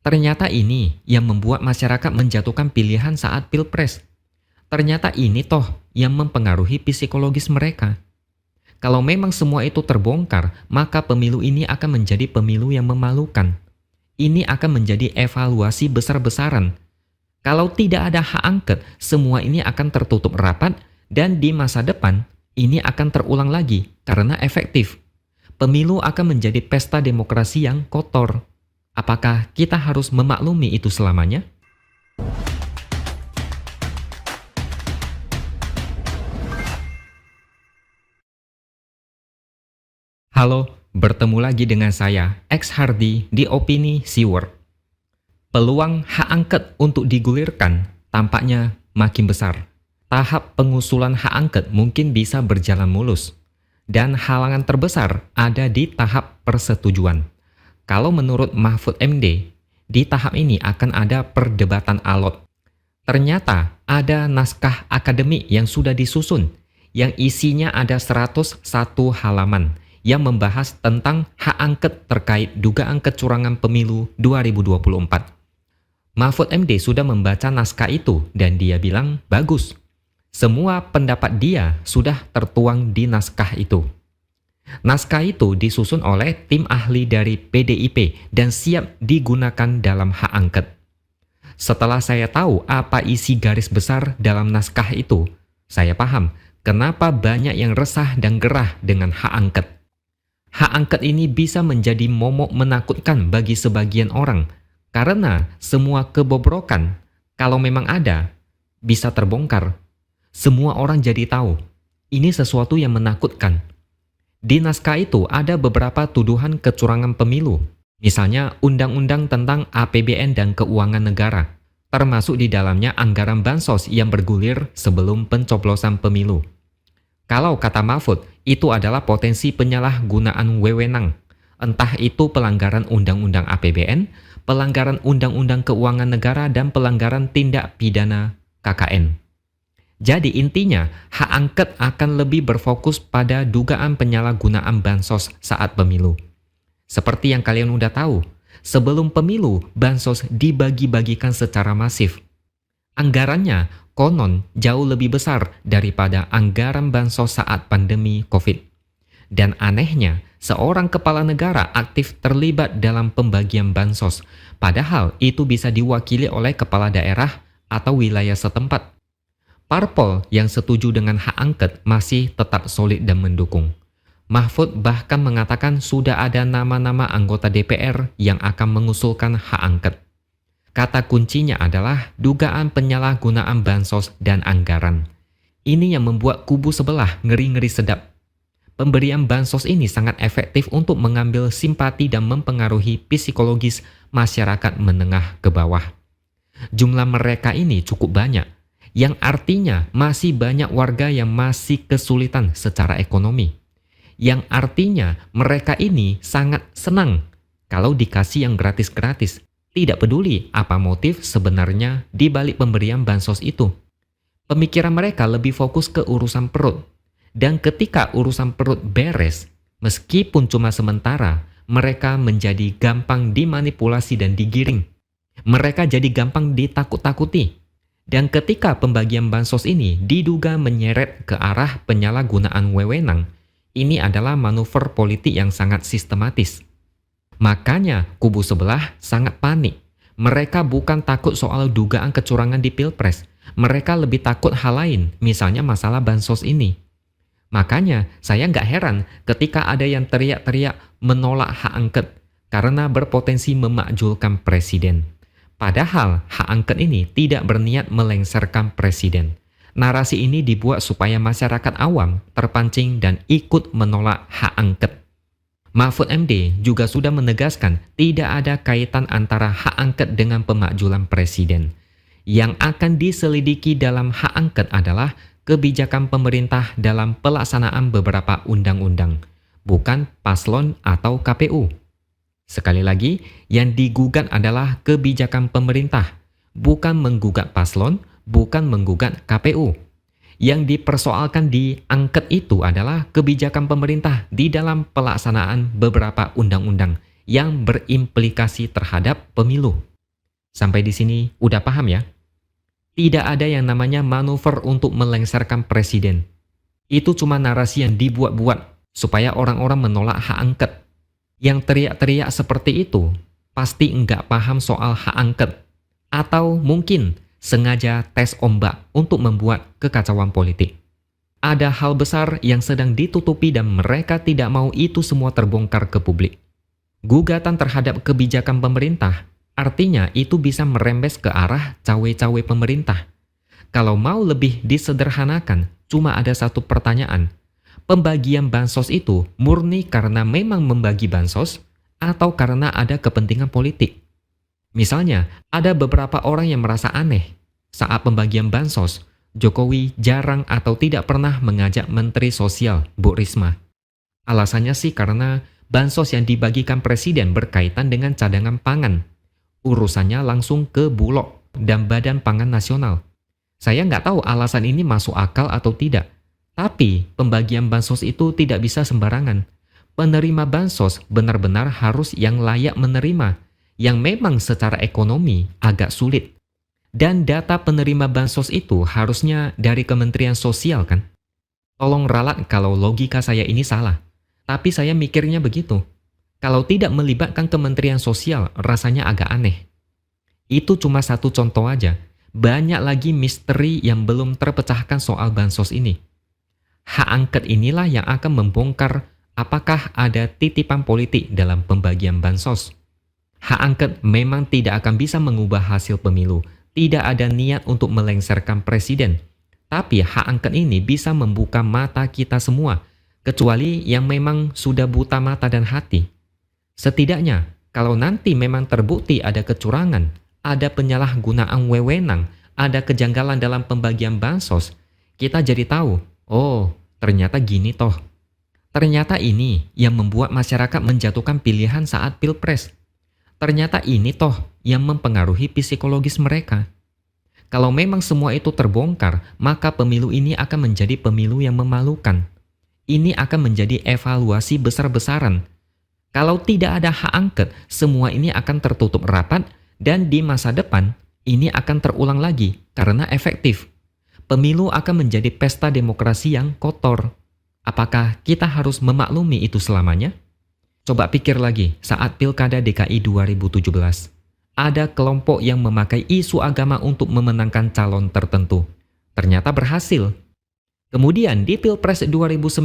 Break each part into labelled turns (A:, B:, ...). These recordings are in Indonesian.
A: Ternyata ini yang membuat masyarakat menjatuhkan pilihan saat pilpres. Ternyata ini toh yang mempengaruhi psikologis mereka. Kalau memang semua itu terbongkar, maka pemilu ini akan menjadi pemilu yang memalukan. Ini akan menjadi evaluasi besar-besaran. Kalau tidak ada hak angket, semua ini akan tertutup rapat dan di masa depan ini akan terulang lagi karena efektif. Pemilu akan menjadi pesta demokrasi yang kotor. Apakah kita harus memaklumi itu selamanya? Halo, bertemu lagi dengan saya, X Hardy di Opini Siward. Peluang hak angket untuk digulirkan tampaknya makin besar. Tahap pengusulan hak angket mungkin bisa berjalan mulus. Dan halangan terbesar ada di tahap persetujuan. Kalau menurut Mahfud MD, di tahap ini akan ada perdebatan alot. Ternyata ada naskah akademik yang sudah disusun, yang isinya ada 101 halaman, yang membahas tentang hak angket terkait dugaan kecurangan pemilu 2024. Mahfud MD sudah membaca naskah itu dan dia bilang bagus. Semua pendapat dia sudah tertuang di naskah itu. Naskah itu disusun oleh tim ahli dari PDIP dan siap digunakan dalam hak angket. Setelah saya tahu apa isi garis besar dalam naskah itu, saya paham kenapa banyak yang resah dan gerah dengan hak angket. Hak angket ini bisa menjadi momok menakutkan bagi sebagian orang, karena semua kebobrokan, kalau memang ada, bisa terbongkar. Semua orang jadi tahu. Ini sesuatu yang menakutkan. Di naskah itu ada beberapa tuduhan kecurangan pemilu. Misalnya undang-undang tentang APBN dan keuangan negara. Termasuk di dalamnya anggaran bansos yang bergulir sebelum pencoblosan pemilu. Kalau kata Mahfud, itu adalah potensi penyalahgunaan wewenang. Entah itu pelanggaran undang-undang APBN, pelanggaran undang-undang keuangan negara, dan pelanggaran tindak pidana KKN. Jadi intinya, hak angket akan lebih berfokus pada dugaan penyalahgunaan bansos saat pemilu. Seperti yang kalian udah tahu, sebelum pemilu, bansos dibagi-bagikan secara masif. Anggarannya konon jauh lebih besar daripada anggaran bansos saat pandemi COVID. Dan anehnya, seorang kepala negara aktif terlibat dalam pembagian bansos, padahal itu bisa diwakili oleh kepala daerah atau wilayah setempat. Parpol yang setuju dengan hak angket masih tetap solid dan mendukung. Mahfud bahkan mengatakan sudah ada nama-nama anggota DPR yang akan mengusulkan hak angket. Kata kuncinya adalah dugaan penyalahgunaan bansos dan anggaran. Ini yang membuat kubu sebelah ngeri-ngeri sedap. Pemberian bansos ini sangat efektif untuk mengambil simpati dan mempengaruhi psikologis masyarakat menengah ke bawah. Jumlah mereka ini cukup banyak, yang artinya masih banyak warga yang masih kesulitan secara ekonomi. Yang artinya mereka ini sangat senang kalau dikasih yang gratis-gratis. Tidak peduli apa motif sebenarnya di balik pemberian bansos itu. Pemikiran mereka lebih fokus ke urusan perut. Dan ketika urusan perut beres, meskipun cuma sementara, mereka menjadi gampang dimanipulasi dan digiring. Mereka jadi gampang ditakut-takuti. Dan ketika pembagian bansos ini diduga menyeret ke arah penyalahgunaan wewenang, ini adalah manuver politik yang sangat sistematis. Makanya kubu sebelah sangat panik. Mereka bukan takut soal dugaan kecurangan di pilpres. Mereka lebih takut hal lain, misalnya masalah bansos ini. Makanya saya nggak heran ketika ada yang teriak-teriak menolak hak angket karena berpotensi memakzulkan presiden. Padahal hak angket ini tidak berniat melengsarkan presiden. Narasi ini dibuat supaya masyarakat awam terpancing dan ikut menolak hak angket. Mahfud MD juga sudah menegaskan tidak ada kaitan antara hak angket dengan pemakzulan presiden. Yang akan diselidiki dalam hak angket adalah kebijakan pemerintah dalam pelaksanaan beberapa undang-undang, bukan paslon atau KPU. Sekali lagi, yang digugat adalah kebijakan pemerintah, bukan menggugat paslon, bukan menggugat KPU. Yang dipersoalkan di angket itu adalah kebijakan pemerintah di dalam pelaksanaan beberapa undang-undang yang berimplikasi terhadap pemilu. Sampai di sini udah paham ya? Tidak ada yang namanya manuver untuk melengsarkan presiden. Itu cuma narasi yang dibuat-buat supaya orang-orang menolak hak angket. Yang teriak-teriak seperti itu pasti nggak paham soal hak angket. Atau mungkin sengaja tes ombak untuk membuat kekacauan politik. Ada hal besar yang sedang ditutupi dan mereka tidak mau itu semua terbongkar ke publik. Gugatan terhadap kebijakan pemerintah, artinya itu bisa merembes ke arah cawe-cawe pemerintah. Kalau mau lebih disederhanakan, cuma ada satu pertanyaan. Pembagian bansos itu murni karena memang membagi bansos atau karena ada kepentingan politik? Misalnya, ada beberapa orang yang merasa aneh saat pembagian bansos, Jokowi jarang atau tidak pernah mengajak Menteri Sosial, Bu Risma. Alasannya sih karena bansos yang dibagikan presiden berkaitan dengan cadangan pangan. Urusannya langsung ke Bulog dan Badan Pangan Nasional. Saya nggak tahu alasan ini masuk akal atau tidak. Tapi pembagian bansos itu tidak bisa sembarangan. Penerima bansos benar-benar harus yang layak menerima, yang memang secara ekonomi agak sulit. Dan data penerima bansos itu harusnya dari Kementerian Sosial kan? Tolong ralat kalau logika saya ini salah. Tapi saya mikirnya begitu. Kalau tidak melibatkan Kementerian Sosial, rasanya agak aneh. Itu cuma satu contoh aja. Banyak lagi misteri yang belum terpecahkan soal bansos ini. Hak angket inilah yang akan membongkar apakah ada titipan politik dalam pembagian bansos. Hak angket memang tidak akan bisa mengubah hasil pemilu. Tidak ada niat untuk melengsarkan presiden. Tapi hak angket ini bisa membuka mata kita semua, kecuali yang memang sudah buta mata dan hati. Setidaknya, kalau nanti memang terbukti ada kecurangan, ada penyalahgunaan wewenang, ada kejanggalan dalam pembagian bansos, kita jadi tahu, oh ternyata gini toh. Ternyata ini yang membuat masyarakat menjatuhkan pilihan saat pilpres. Ternyata ini toh yang mempengaruhi psikologis mereka. Kalau memang semua itu terbongkar, maka pemilu ini akan menjadi pemilu yang memalukan. Ini akan menjadi evaluasi besar-besaran. Kalau tidak ada hak angket, semua ini akan tertutup rapat dan di masa depan ini akan terulang lagi karena efektif. Pemilu akan menjadi pesta demokrasi yang kotor. Apakah kita harus memaklumi itu selamanya? Coba pikir lagi saat Pilkada DKI 2017. Ada kelompok yang memakai isu agama untuk memenangkan calon tertentu. Ternyata berhasil. Kemudian di Pilpres 2019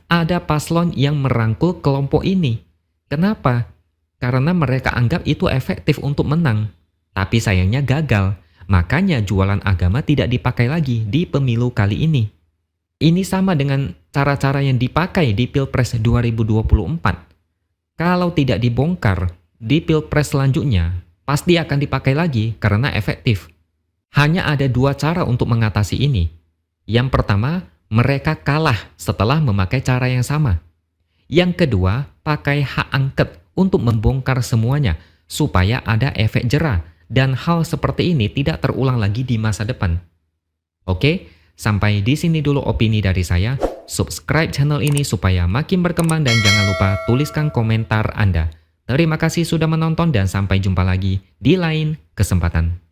A: ada paslon yang merangkul kelompok ini. Kenapa? Karena mereka anggap itu efektif untuk menang. Tapi sayangnya gagal. Makanya jualan agama tidak dipakai lagi di pemilu kali ini. Ini sama dengan cara-cara yang dipakai di Pilpres 2024. Kalau tidak dibongkar, di Pilpres selanjutnya pasti akan dipakai lagi karena efektif. Hanya ada dua cara untuk mengatasi ini. Yang pertama, mereka kalah setelah memakai cara yang sama. Yang kedua, pakai hak angket untuk membongkar semuanya supaya ada efek jera dan hal seperti ini tidak terulang lagi di masa depan. Oke, sampai di sini dulu opini dari saya. Subscribe channel ini supaya makin berkembang dan jangan lupa tuliskan komentar Anda. Terima kasih sudah menonton dan sampai jumpa lagi di lain kesempatan.